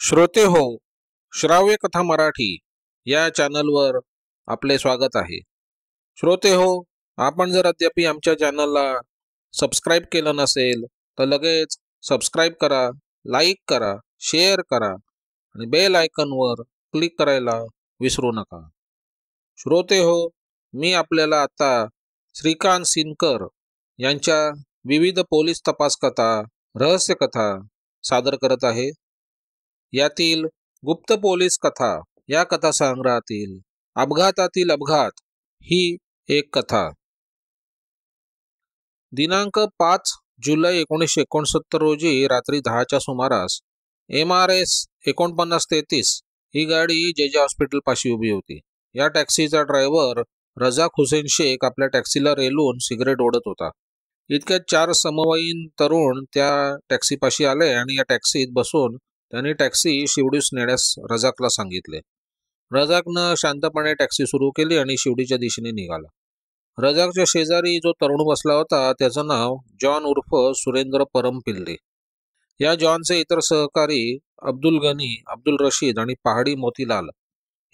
श्रोते हो, श्राव्य कथा मराठी या चॅनलवर आपले स्वागत आहे. श्रोते हो, आपण जर अद्याप आमच्या चॅनलला सबस्क्राईब केलं नसेल तर लगेच सबस्क्राईब करा, लाईक करा, शेअर करा आणि बेल आयकॉनवर क्लिक करायला विसरू नका. श्रोते हो, मी आपल्याला आता श्रीकांत सिनकर यांच्या विविध पोलीस तपास कथा, रहस्य कथा सादर करत आहे. यातील गुप्त पोलीस कथा या कथासंग्रहातील अपघातातील अपघात ही एक कथा. दिनांक 5 जुलै 1969 रोजी रात्री 10च्या सुमारास MRS 4933 ही गाडी JJ हॉस्पिटल पाशी उभी होती. या टॅक्सीचा ड्रायव्हर रजाक हुसेन शेख आपल्या टॅक्सीला रेलून सिगरेट ओढत होता. इतक्यात 4 समवयीन तरुण त्या टॅक्सीपाशी आले आणि या टॅक्सीत बसून त्यांनी टॅक्सी शिवडीस नेण्यास रजाकला सांगितले. रजाकनं शांतपणे टॅक्सी सुरू केली आणि शिवडीच्या दिशेने निघाला. रजाकच्या शेजारी जो तरुण बसला होता त्याचं नाव जॉन उर्फ सुरेंद्र परमपिल्ले. या जॉनचे इतर सहकारी अब्दुल गनी, अब्दुल रशीद आणि पहाडी मोतीलाल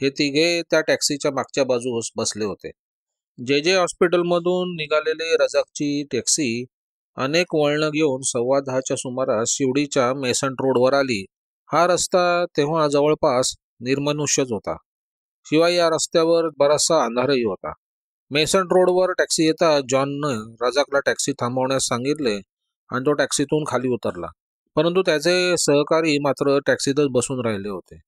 हे तिघे त्या टॅक्सीच्या मागच्या बाजूस बसले होते. JJ हॉस्पिटलमधून निघालेली रजाकची टॅक्सी अनेक वळणं घेऊन 10:15च्या सुमारास शिवडीच्या मेसंट रोडवर आली. हा रस्ता तेव्हा जवळपास निर्मनुष्यच होता. शिवाय या रस्त्यावर बराचसा अंधारही होता. मेसंट रोडवर टॅक्सी येता जॉननं रजाकला टॅक्सी थांबवण्यास सांगितले आणि तो टॅक्सीतून खाली उतरला. परंतु त्याचे सहकारी मात्र टॅक्सीतच बसून राहिले होते.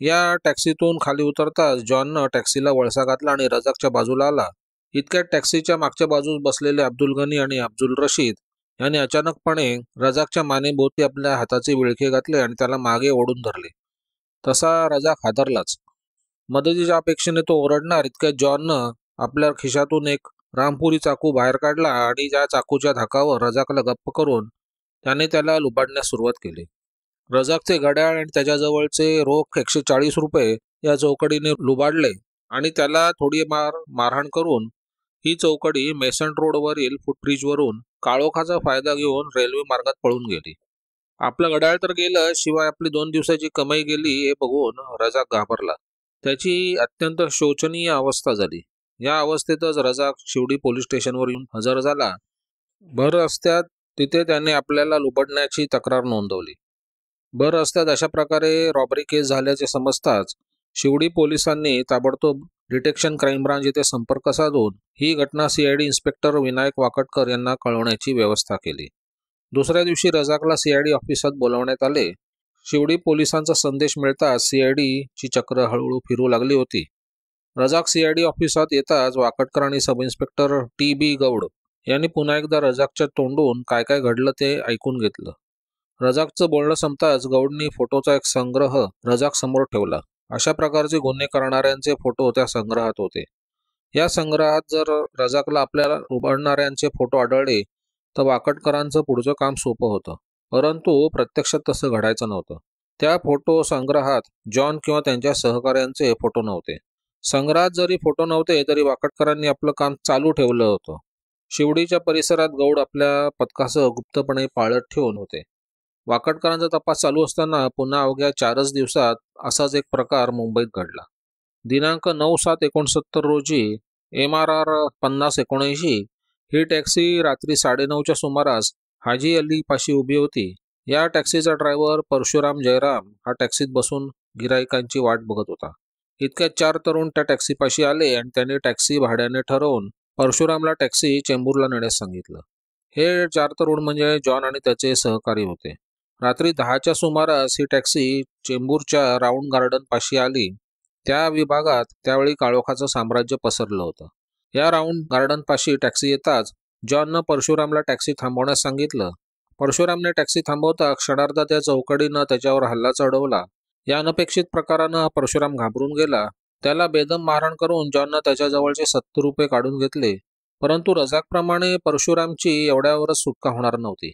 या टॅक्सीतून खाली उतरताच जॉननं टॅक्सीला वळसा घातला आणि रजाकच्या बाजूला आला. इतक्यात टॅक्सीच्या मागच्या बाजूस बसलेले अब्दुल गनी आणि अब्दुल रशीद यांनी अचानकपणे रजाकच्या मानेभोवती आपल्या हाताचे विळखे घातले आणि त्याला मागे ओढून धरले. तसा रजाक हादरलाच. मदतीच्या अपेक्षेने तो ओरडणार इतक्यात जॉननं आपल्या खिशातून एक रामपुरी चाकू बाहेर काढला आणि ज्या चाकूच्या धाकावर रजाकला गप्प करून त्याने त्याला लुबाडण्यास सुरुवात केली. रजाकचे घड्याळ आणि त्याच्याजवळचे रोख 140 रुपये या चौकडीने लुबाडले आणि त्याला थोडी मारहाण करून ही चौकडी मेसंट रोडवरील फुटब्रिजवरून काळोखाचा फायदा घेऊन रेल्वे मार्गात पळून गेली. आपलं घड्याळ तर गेलं, शिवाय आपली 2 दिवसाची कमाई गेली हे बघून रजाक घाबरला. त्याची अत्यंत शोचनीय अवस्था झाली. या अवस्थेतच रजाक शिवडी पोलीस स्टेशनवर येऊन हजर झाला. भर रस्त्यात तिथे त्याने आपल्याला लुबाडण्याची तक्रार नोंदवली. भर रस्त्यात अशा प्रकारे रॉबरी केस झाल्याचे समजताच शिवडी पोलिसांनी ताबडतोब डिटेक्शन क्राईम ब्रांच येथे संपर्क साधून ही घटना CID इन्स्पेक्टर विनायक वाकडकर यांना कळवण्याची व्यवस्था केली. दुसऱ्या दिवशी रजाकला CID ऑफिसात बोलावण्यात आले. शिवडी पोलिसांचा संदेश मिळताच CID ची चक्र हळूहळू फिरू लागली होती. रजाक CID ऑफिसात येताच वाकडकर आणि सब इन्स्पेक्टर TB गौड यांनी पुन्हा एकदा रजाकच्या तोंडून काय काय घडलं ते ऐकून घेतलं. रजाकचं बोलणं संपताच गौडनी फोटोचा एक संग्रह रजाक समोर ठेवला. अशा प्रकारचे गुन्हे करणाऱ्यांचे फोटो त्या संग्रहात होते. या संग्रहात जर रजाकला आपल्याला लुबाडणाऱ्यांचे फोटो आढळले तर वाकडकरांचं पुढचं काम सोपं होतं. परंतु प्रत्यक्षात तसं घडायचं नव्हतं. त्या फोटो संग्रहात जॉन किंवा त्यांच्या सहकाऱ्यांचे फोटो नव्हते. संग्रहात जरी फोटो नव्हते तरी वाकडकरांनी आपलं काम चालू ठेवलं होतं. शिवडीच्या परिसरात गौड आपल्या पथकासह गुप्तपणे पाळत ठेवून होते. वाकडकरांचा तपास चालू असताना पुन्हा अवघ्या 4च दिवसात असाच एक प्रकार मुंबईत घडला. दिनांक 9/7/69 रोजी MRR 5079 ही टॅक्सी रात्री 9:30च्या सुमारास हाजी अली पाशी उभी होती. या टॅक्सीचा ड्रायव्हर परशुराम जयराम हा टॅक्सीत बसून गिराईकांची वाट बघत होता. इतक्यात 4 तरुण त्या टॅक्सीपाशी आले आणि त्यांनी टॅक्सी भाड्याने ठरवून परशुरामला टॅक्सी चेंबूरला नेण्यास सांगितलं. हे 4 तरुण म्हणजे जॉन आणि त्याचे सहकारी होते. रात्री 10च्या सुमारास ही टॅक्सी चेंबूरच्या राऊंड गार्डन पाशी आली. त्या विभागात त्यावेळी काळोखाचं साम्राज्य पसरलं होतं. या राऊंड गार्डन पाशी टॅक्सी येताच जॉननं परशुरामला टॅक्सी थांबवण्यास सांगितलं. परशुरामने टॅक्सी थांबवता क्षणार्धात त्या चौकडीनं त्याच्यावर हल्ला चढवला. या अनपेक्षित प्रकारानं परशुराम घाबरून गेला. त्याला बेदम मारहाण करून जॉननं त्याच्याजवळचे 70 रुपये काढून घेतले. परंतु रजाकप्रमाणे परशुरामची एवढ्यावरच सुटका होणार नव्हती.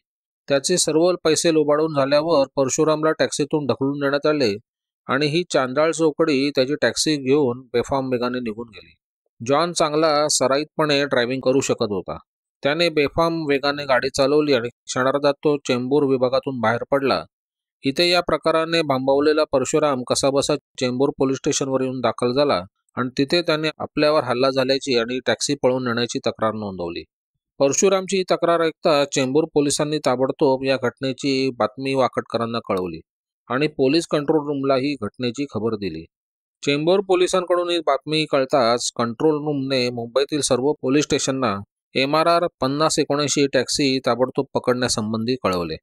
त्याचे सर्व पैसे लुबाडून झाल्यावर परशुरामला टॅक्सीतून ढकलून देण्यात आले आणि ही चांदाळ चौकडी त्याची टॅक्सी घेऊन बेफाम वेगाने निघून गेली. जॉन चांगला सराईतपणे ड्रायव्हिंग करू शकत होता. त्याने बेफाम वेगाने गाडी चालवली आणि क्षणार्धात तो चेंबूर विभागातून बाहेर पडला. इथे या प्रकाराने भांबवलेला परशुराम कसाबसा चेंबूर पोलीस स्टेशनवर येऊन दाखल झाला आणि तिथे त्याने आपल्यावर हल्ला झाल्याची आणि टॅक्सी पळून नेण्याची तक्रार नोंदवली. परशुरामची ही तक्रार ऐकता चेंबूर पोलिसांनी ताबडतोब या घटनेची बातमी वाकडकरांना कळवली आणि पोलीस कंट्रोल रूमला ही घटनेची खबर दिली. चेंबूर पोलिसांकडून ही बातमी कळताच कंट्रोल रूमने मुंबईतील सर्व पोलीस स्टेशनना MRR 5079 टॅक्सी ताबडतोब पकडण्यासंबंधी कळवले.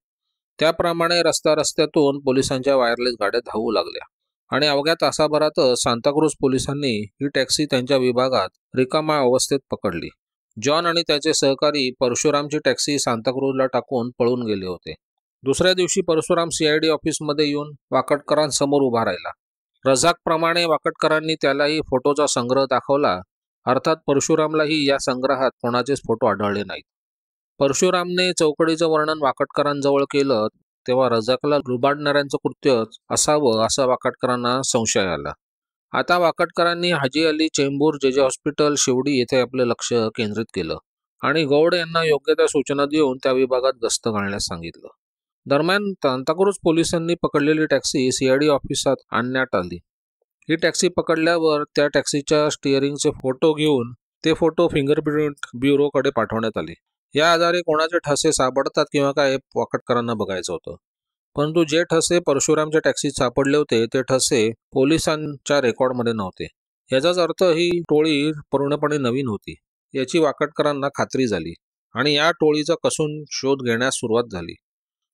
त्याप्रमाणे रस्त्यातून पोलिसांच्या वायरलेस गाड्या धावू लागल्या आणि अवघ्या तासाभरातच सांताक्रूज पोलिसांनी ही टॅक्सी त्यांच्या विभागात रिकाम्या अवस्थेत पकडली. जॉन आणि त्याचे सहकारी परशुरामची टॅक्सी सांताक्रूजला टाकून पळून गेले होते. दुसऱ्या दिवशी परशुराम CID ऑफिसमध्ये येऊन वाकडकरांसमोर उभा राहिला. रझाकप्रमाणे वाकडकरांनी त्यालाही फोटोचा संग्रह दाखवला. अर्थात परशुरामलाही या संग्रहात कोणाचेच फोटो आढळले नाहीत. परशुरामने चौकडीचं वर्णन वाकडकरांजवळ केलं तेव्हा रझाकला लुबाडणाऱ्यांचं कृत्य असावं असा वाकडकरांना संशय आला. आता वाकडकरांनी हाजी अली चेंबूर JJ हॉस्पिटल शिवडी येथे आपले लक्ष केंद्रित केलं आणि गौड यांना योग्य त्या सूचना देऊन त्या विभागात गस्त घालण्यास सांगितलं. दरम्यान सांताक्रूज पोलिसांनी पकडलेली टॅक्सी CID ऑफिसात आणण्यात आली. ही टॅक्सी पकडल्यावर त्या टॅक्सीच्या स्टिअरिंगचे फोटो घेऊन ते फोटो फिंगरप्रिंट ब्युरोकडे पाठवण्यात आले. या आधारे कोणाचे ठसे सापडतात किंवा काय वाकडकरांना बघायचं होतं. परंतु जे ठसे परशुरामच्या टॅक्सीत सापडले होते ते ठसे पोलिसांच्या रेकॉर्डमध्ये नव्हते. याचाच अर्थ ही टोळी पूर्णपणे नवीन होती याची वाकडकरांना खात्री झाली आणि या टोळीचा कसून शोध घेण्यास सुरुवात झाली.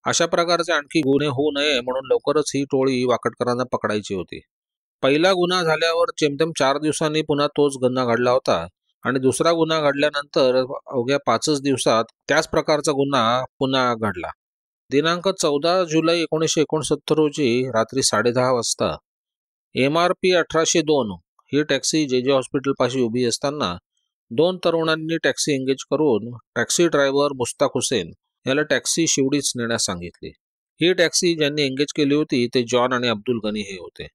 अशा प्रकारचे आणखी गुन्हे होऊ नये म्हणून लवकरच ही टोळी वाकडकरांना पकडायची होती. पहिला गुन्हा झाल्यावर जेमतेम 4 दिवसांनी पुन्हा तोच गुन्हा घडला होता आणि दुसरा गुन्हा घडल्यानंतर अवघ्या 5च दिवसात त्याच प्रकारचा गुन्हा पुन्हा घडला. दिनांक 14 जुलै 1969 रोजी रात्री 10:30 वाजता MRP 1802 ही टॅक्सी JJ हॉस्पिटलपाशी उभी असताना 2 तरुणांनी टॅक्सी एंगेज करून टॅक्सी ड्रायव्हर मुस्ताक हुसेन याला टॅक्सी शिवडीच नेण्यास सांगितली. ही टॅक्सी ज्यांनी एंगेज केली होती ते जॉन आणि अब्दुल गनी हे होते.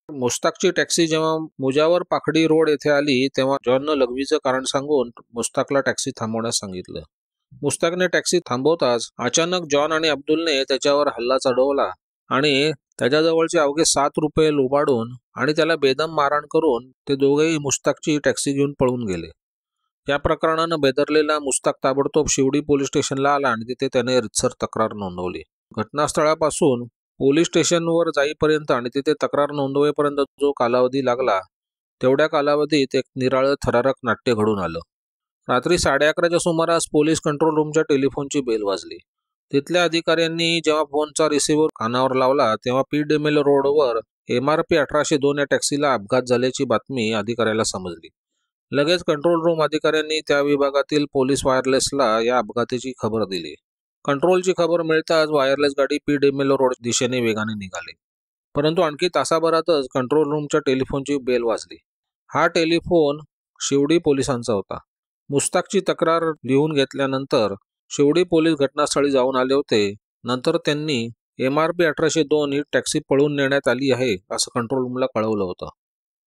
मुस्ताकची टॅक्सी जेव्हा मुजावर पाखडी रोड येथे आली तेव्हा जॉननं लघवीचं कारण सांगून मुस्ताकला टॅक्सी थांबवण्यास सांगितलं. मुस्ताकने टॅक्सी थांबवताच अचानक जॉन आणि अब्दुलने त्याच्यावर हल्ला चढवला आणि त्याच्याजवळचे अवघे 7 रुपये लुबाडून आणि त्याला बेदम मारहाण करून ते दोघेही मुस्ताकची टॅक्सी घेऊन पळून गेले. या प्रकरणानं बेदरलेला मुस्ताक ताबडतोब शिवडी पोलीस स्टेशनला आला आणि तिथे त्याने रितसर तक्रार नोंदवली. घटनास्थळापासून पोलीस स्टेशनवर जाईपर्यंत आणि तिथे तक्रार नोंदवेपर्यंत जो कालावधी लागला तेवढ्या कालावधीत एक निराळं थरारक नाट्य घडून आलं. रात्री 11:30च्या सुमारास पोलीस कंट्रोल रूमच्या टेलिफोनची बेल वाजली. तिथल्या अधिकाऱ्यांनी जेव्हा फोनचा रिसिव्हर कानावर लावला तेव्हा PDML रोडवर MRP 1802 या टॅक्सीला अपघात झाल्याची बातमी अधिकाऱ्याला समजली. लगेच कंट्रोल रूम अधिकाऱ्यांनी त्या विभागातील पोलीस वायरलेसला या अपघाताची खबर दिली. कंट्रोलची खबर मिळताच वायरलेस गाडी PDML रोड दिशेने वेगाने निघाली. परंतु आणखी तासाभरातच कंट्रोल रूमच्या टेलिफोनची बेल वाजली. हा टेलिफोन शिवडी पोलिसांचा होता. मुस्ताकची तक्रार लिहून घेतल्यानंतर शिवडी पोलीस घटनास्थळी जाऊन आले होते. नंतर त्यांनी MRP 1802 ही टॅक्सी पळून नेण्यात आली आहे असं कंट्रोल रूमला कळवलं होतं.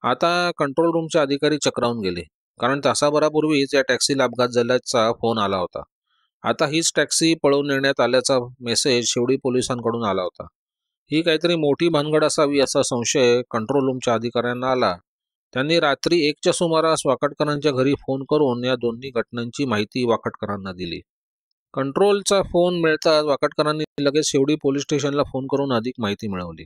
आता कंट्रोल रूमचे अधिकारी चक्रावून गेले कारण तासाभरापूर्वीच या टॅक्सीला अपघात झाल्याचा फोन आला होता. आता हीच टॅक्सी पळून नेण्यात आल्याचा मेसेज शिवडी पोलिसांकडून आला होता. ही काहीतरी मोठी भानगड असावी असा संशय कंट्रोल रूमच्या अधिकाऱ्यांना आला. त्यांनी रात्री 1च्या सुमारास वाकडकरांच्या घरी फोन करून या दोन्ही घटनांची माहिती वाकडकरांना दिली. कंट्रोलचा फोन मिळताच वाकडकरांनी लगेच शिवडी पोलीस स्टेशनला फोन करून अधिक माहिती मिळवली.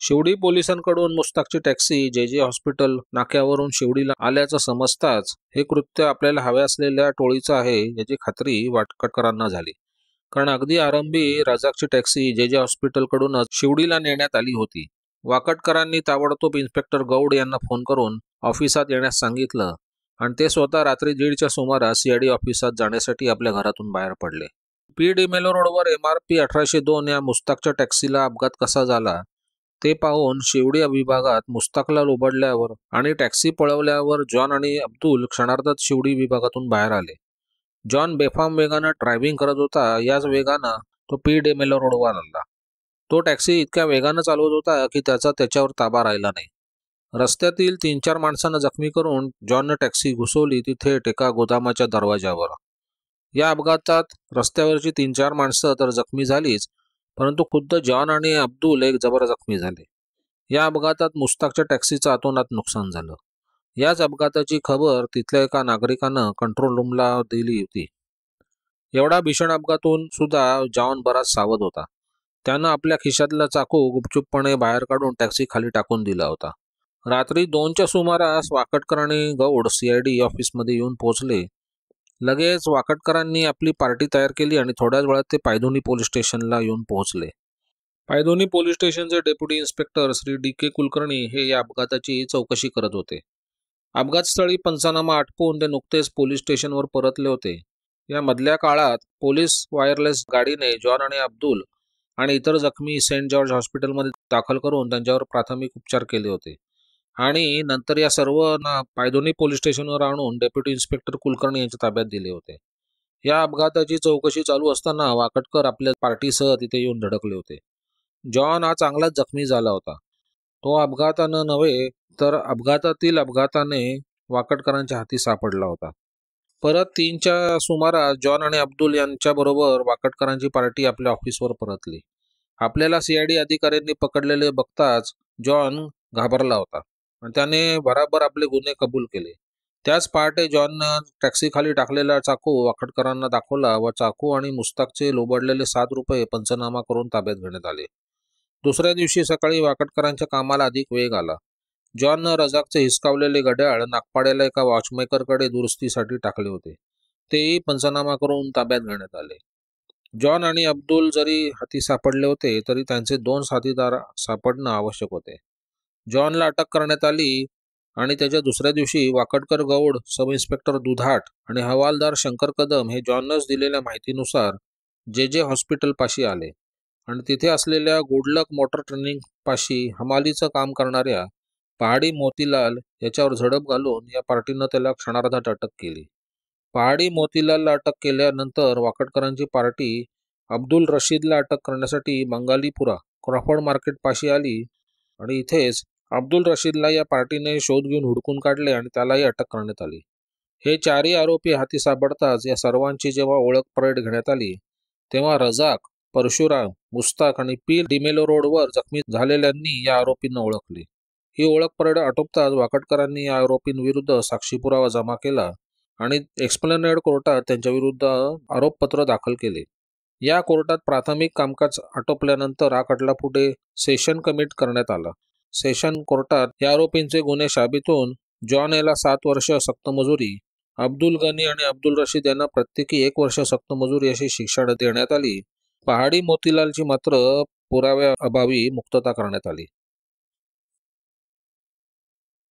शिवडी पोलिसांकडून मुस्ताकची टॅक्सी JJ हॉस्पिटल नाक्यावरून शिवडीला आल्याचं समजताच हे कृत्य आपल्याला हव्या असलेल्या टोळीचं आहे याची खात्री वाकडकरांना झाली. कारण अगदी आरंभी रझाकची टॅक्सी JJ हॉस्पिटलकडूनच शिवडीला नेण्यात आली होती. वाकडकरांनी ताबडतोब इन्स्पेक्टर गौड यांना फोन करून ऑफिसात येण्यास सांगितलं आणि ते स्वतः रात्री 1:30च्या सुमारास CID ऑफिसात जाण्यासाठी आपल्या घरातून बाहेर पडले. PDML रोडवर MRP 1802 या मुस्ताकच्या टॅक्सीला अपघात कसा झाला ते पाहून शिवडी विभागात मुस्ताकला लुबाडल्यावर आणि टॅक्सी पळवल्यावर जॉन आणि अब्दुल क्षणार्धात शिवडी विभागातून बाहेर आले. जॉन बेफाम वेगानं ड्रायव्हिंग करत होता. याच वेगानं तो PDML रोडवर आला. तो टॅक्सी इतक्या वेगानं चालवत होता की त्याच्यावर ताबा राहिला नाही. रस्त्यातील 3-4 माणसांना जखमी करून जॉननं टॅक्सी घुसवली तिथे एका गोदामाच्या दरवाजावर. या अपघातात रस्त्यावरची 3-4 माणसं तर जखमी झालीच परंतु खुद्द जॉन आणि अब्दुल एक जबर जखमी झाले. या अपघातात मुस्ताकच्या टॅक्सीचं अतोनात नुकसान झालं. याच अपघाताची खबर तिथल्या एका नागरिकानं कंट्रोल रूमला दिली होती. एवढा भीषण अपघातून सुद्धा जॉन बराच सावध होता. त्यानं आपल्या खिशातला चाकू गुपचूपपणे बाहेर काढून टॅक्सी खाली टाकून दिला होता. रात्री 2च्या सुमारास वाकडकर आणि गौड CID ऑफिसमध्ये येऊन पोहोचले. लगेच वाकडकरांनी आपली पार्टी तयार केली आणि थोड्याच वेळात ते पायधुनी पोलीस स्टेशनला येऊन पोहोचले. पायधुनी पोलीस स्टेशनचे deputy inspector Shri DK Kulkarni हे या अपघाताची चौकशी करत होते. अपघातस्थळी पंचनामा आटपून ते नुकतेच पोलीस स्टेशनवर परतले होते. या मधल्या काळात पोलीस वायरलेस गाडीने जॉन आणि अब्दुल आणि इतर जखमी सेंट जॉर्ज हॉस्पिटलमध्ये दाखल करून त्यांच्यावर प्राथमिक उपचार केले होते आणि नंतर या सर्वांना पायधुनी पोलीस स्टेशनवर आणून डेप्युटी इन्स्पेक्टर कुलकर्णी यांच्या ताब्यात दिले होते. या अपघाताची चौकशी चालू असताना वाकडकर आपल्या पार्टीसह तिथे येऊन धडकले होते. जॉन हा चांगलाच जखमी झाला होता. तो अपघातानं नव्हे तर अपघातातील अपघाताने वाकडकरांच्या हाती सापडला होता. परत 3च्या सुमारास जॉन आणि अब्दुल यांच्याबरोबर वाकडकरांची पार्टी आपल्या ऑफिसवर परतली. आपल्याला CID अधिकाऱ्यांनी पकडलेले बघताच जॉन घाबरला होता आणि त्याने बराबर आपले गुन्हे कबूल केले. त्याच पहाटे जॉननं टॅक्सीखाली टाकलेला चाकू वाकडकरांना दाखवला व चाकू आणि मुस्ताकचे लोबाडलेले 7 रुपये पंचनामा करून ताब्यात घेण्यात आले. दुसऱ्या दिवशी सकाळी वाकडकरांच्या कामाला अधिक वेग आला. जॉननं रजाकचे हिसकावलेले घड्याळ नागपाड्याला एका वॉचमेकरकडे दुरुस्तीसाठी टाकले होते. तेही पंचनामा करून ताब्यात घेण्यात आले. जॉन आणि अब्दुल जरी हाती सापडले होते तरी त्यांचे 2 साथीदार सापडणं आवश्यक होते. जॉनला अटक करण्यात आली आणि त्याच्या दुसऱ्या दिवशी वाकडकर गौड, सब इन्स्पेक्टर दुधाट आणि हवालदार शंकर कदम हे जॉननंच दिलेल्या माहितीनुसार JJ हॉस्पिटल पाशी आले आणि तिथे असलेल्या गुडलक मोटर ट्रेनिंग पाशी हमालीचं काम करणाऱ्या पहाडी मोतीलाल याच्यावर झडप घालून या पार्टीनं त्याला क्षणार्धात अटक केली. पहाडी मोतीलालला अटक केल्यानंतर वाकडकरांची पार्टी अब्दुल रशीदला अटक करण्यासाठी बंगालीपुरा क्रॉफर्ड मार्केट पाशी आली आणि इथेच अब्दुल रशीदला या पार्टीने शोध घेऊन हुडकून काढले आणि त्यालाही अटक करण्यात आली. हे 4ही आरोपी हाती सापडताच या सर्वांची जेव्हा ओळख परेड घेण्यात आली तेव्हा रजाक, परशुराम, मुस्ताक आणि पीर डिमेलो रोडवर जखमी झालेल्यांनी या आरोपींना ओळखले. ही ओळख परेड आटोपताच वाकडकरांनी या आरोपींविरुद्ध साक्षी पुरावा जमा केला आणि एस्प्लनेड कोर्टात त्यांच्याविरुद्ध आरोपपत्र दाखल केले. या कोर्टात प्राथमिक कामकाज आटोपल्यानंतर हा खटला पुढे सेशन कमिट करण्यात आला. सेशन कोर्टात या आरोपींचे गुन्हे शाबित होऊन जॉन याला 7 वर्ष सक्तमजुरी, अब्दुल गनी आणि अब्दुल रशीद यांना प्रत्येकी 1 वर्ष सक्तमजुरी अशी शिक्षा देण्यात आली. पहाडी मोतीलालची मात्र पुराव्याअभावी मुक्तता करण्यात आली.